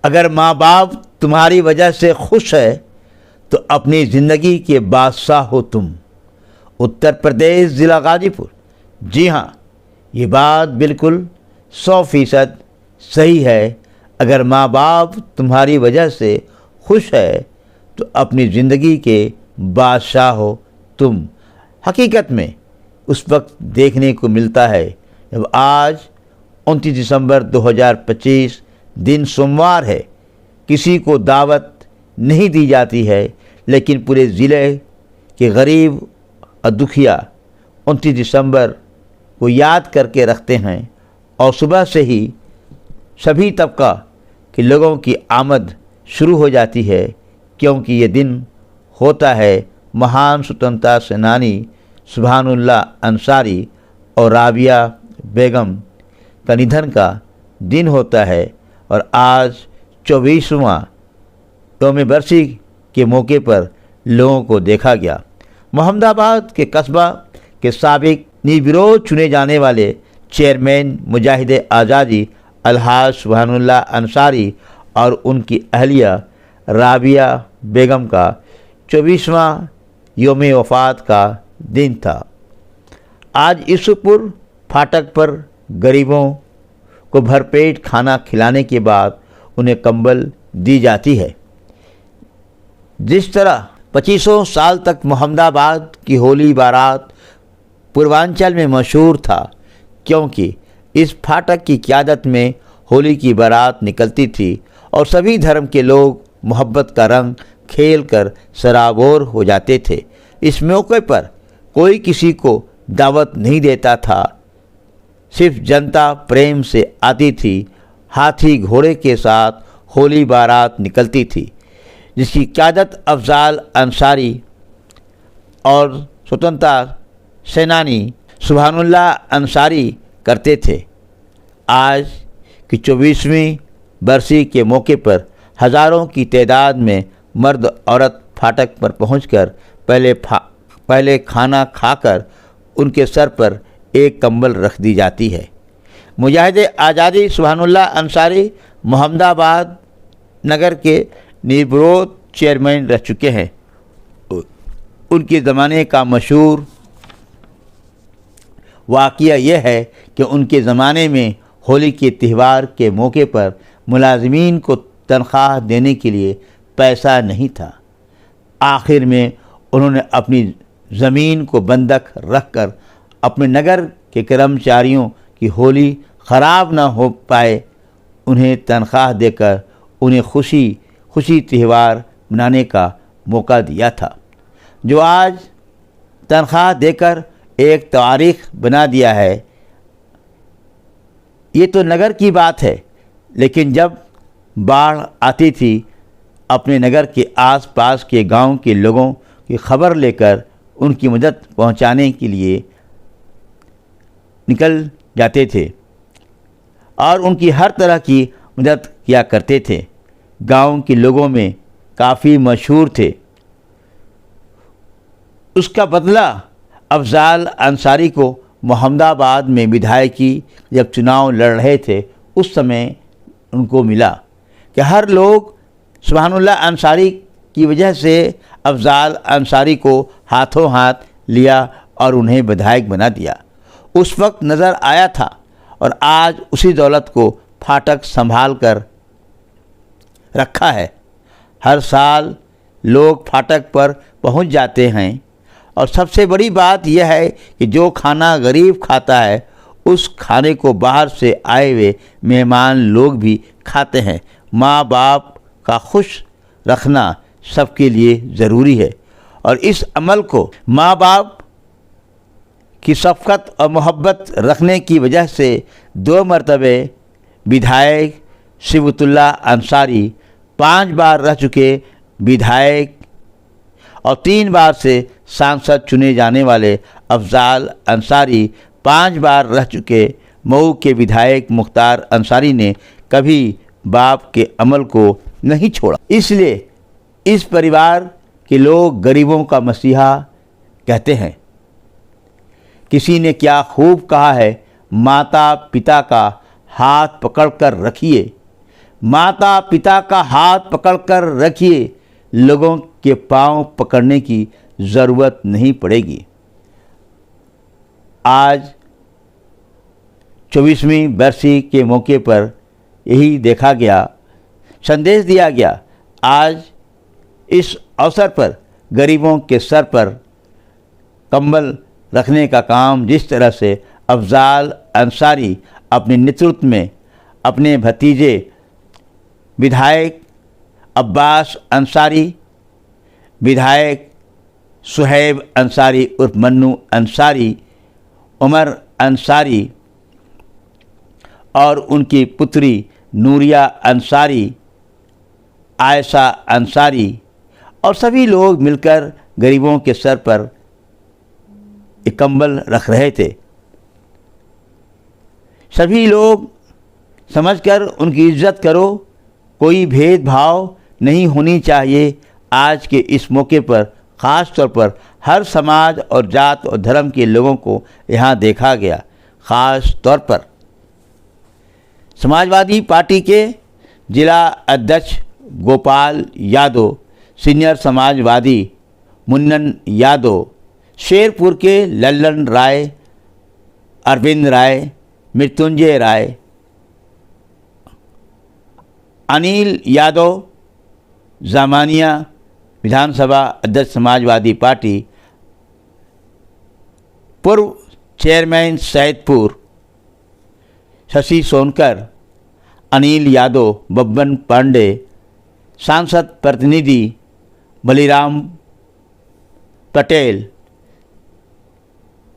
अगर माँ बाप तुम्हारी वजह से खुश है तो अपनी ज़िंदगी के बादशाह हो तुम। उत्तर प्रदेश ज़िला गाज़ीपुर। जी हाँ, ये बात बिल्कुल 100% सही है। अगर माँ बाप तुम्हारी वजह से खुश है तो अपनी ज़िंदगी के बादशाह हो तुम। हकीकत में उस वक्त देखने को मिलता है जब आज 29 दिसंबर 2025 दिन सोमवार है, किसी को दावत नहीं दी जाती है, लेकिन पूरे ज़िले के गरीब और दुखिया 29 दिसंबर को याद करके रखते हैं और सुबह से ही सभी तबका के लोगों की आमद शुरू हो जाती है, क्योंकि ये दिन होता है महान स्वतंत्रता सेनानी सुभानुल्लाह अंसारी और राबिया बेगम का निधन का दिन होता है। और आज 24वां यौम बरसी के मौके पर लोगों को देखा गया। मोहम्मदाबाद के कस्बा के साबिक निर्विरोध चुने जाने वाले चेयरमैन मुजाहिद आज़ादी अलहाज सुभानुल्लाह अंसारी और उनकी अहलिया राबिया बेगम का 24वां यौम वफ़ात का दिन था। आज ईसुपुर फाटक पर गरीबों को भरपेट खाना खिलाने के बाद उन्हें कंबल दी जाती है। जिस तरह 2500 साल तक मोहम्मदाबाद की होली बारात पूर्वांचल में मशहूर था, क्योंकि इस फाटक की क़यादत में होली की बारात निकलती थी और सभी धर्म के लोग मोहब्बत का रंग खेल कर सराबोर हो जाते थे। इस मौके पर कोई किसी को दावत नहीं देता था, सिर्फ जनता प्रेम से आती थी। हाथी घोड़े के साथ होली बारात निकलती थी, जिसकी क़यादत अफजाल अंसारी और स्वतंत्रता सेनानी सुभानुल्लाह अंसारी करते थे। आज की 24वीं बरसी के मौके पर हज़ारों की तादाद में मर्द औरत फाटक पर पहुंचकर पहले खाना खाकर उनके सर पर एक कंबल रख दी जाती है। मुजाहिद आज़ादी सुभानुल्लाह अंसारी मोहम्मदाबाद नगर के निर्विरोध चेयरमैन रह चुके हैं। उनके ज़माने का मशहूर वाक़या यह है कि उनके ज़माने में होली के त्यौहार के मौके पर मुलाज़मीन को तनख्वाह देने के लिए पैसा नहीं था। आखिर में उन्होंने अपनी ज़मीन को बंधक रखकर अपने नगर के कर्मचारियों की होली ख़राब न हो पाए, उन्हें तनख्वाह देकर उन्हें खुशी त्यौहार मनाने का मौका दिया था, जो आज तनख्वाह देकर एक तारीख़ बना दिया है। ये तो नगर की बात है, लेकिन जब बाढ़ आती थी, अपने नगर के आसपास के गांव के लोगों की खबर लेकर उनकी मदद पहुंचाने के लिए निकल जाते थे और उनकी हर तरह की मदद किया करते थे। गांव के लोगों में काफ़ी मशहूर थे। उसका बदला अफजाल अंसारी को मोहम्मदाबाद में विधायकी जब चुनाव लड़ रहे थे, उस समय उनको मिला कि हर लोग सुभानुल्लाह अंसारी की वजह से अफजाल अंसारी को हाथों हाथ लिया और उन्हें विधायक बना दिया। उस वक्त नज़र आया था और आज उसी दौलत को फाटक संभाल कर रखा है। हर साल लोग फाटक पर पहुंच जाते हैं और सबसे बड़ी बात यह है कि जो खाना गरीब खाता है, उस खाने को बाहर से आए हुए मेहमान लोग भी खाते हैं। माँ बाप का खुश रखना सबके लिए ज़रूरी है और इस अमल को माँ बाप की शफ़क़त और मोहब्बत रखने की वजह से 2 मरतबे विधायक सिबतुल्लाह अंसारी, 5 बार रह चुके विधायक और 3 बार से सांसद चुने जाने वाले अफजाल अंसारी, 5 बार रह चुके मऊ के विधायक मुख्तार अंसारी ने कभी बाप के अमल को नहीं छोड़ा। इसलिए इस परिवार के लोग गरीबों का मसीहा कहते हैं। किसी ने क्या खूब कहा है, माता पिता का हाथ पकड़कर रखिए, माता पिता का हाथ पकड़कर रखिए, लोगों के पांव पकड़ने की ज़रूरत नहीं पड़ेगी। आज 24वीं बरसी के मौके पर यही देखा गया, संदेश दिया गया। आज इस अवसर पर गरीबों के सर पर कंबल रखने का काम जिस तरह से अफजाल अंसारी अपने नेतृत्व में अपने भतीजे विधायक अब्बास अंसारी, विधायक सुहैब अंसारी उर्फ मन्नू अंसारी, उमर अंसारी और उनकी पुत्री नूरिया अंसारी, आयशा अंसारी और सभी लोग मिलकर गरीबों के सर पर एक कंबल रख रहे थे। सभी लोग समझकर उनकी इज्जत करो, कोई भेदभाव नहीं होनी चाहिए। आज के इस मौके पर ख़ास तौर पर हर समाज और जात और धर्म के लोगों को यहाँ देखा गया। ख़ास तौर पर समाजवादी पार्टी के जिला अध्यक्ष गोपाल यादव, सीनियर समाजवादी मुन्नन यादव, शेरपुर के लल्लन राय, अरविंद राय, मृत्युंजय राय, अनिल यादव, जामानिया विधानसभा अध्यक्ष समाजवादी पार्टी, पूर्व चेयरमैन सैदपुर शशि सोनकर, अनिल यादव, बब्बन पांडे, सांसद प्रतिनिधि बलिराम पटेल,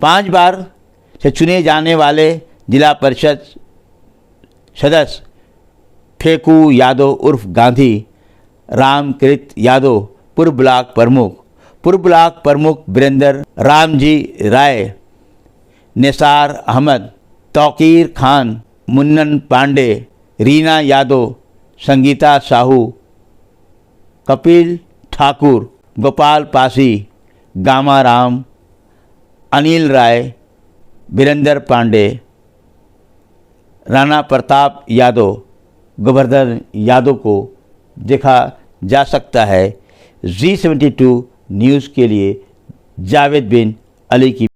5 बार से चुने जाने वाले जिला परिषद सदस्य फेकू यादव उर्फ गांधी, रामकृत यादव, पूर्व ब्लॉक प्रमुख वीरेंद्र रामजी राय, निसार अहमद, तौकीर खान, मुन्नन पांडे, रीना यादव, संगीता साहू, कपिल ठाकुर, गोपाल पासी, गामा राम, अनिल राय, वीरेंद्र पांडे, राणा प्रताप यादव, गोवर्धन यादव को देखा जा सकता है। G72 न्यूज़ के लिए जावेद बिन अली की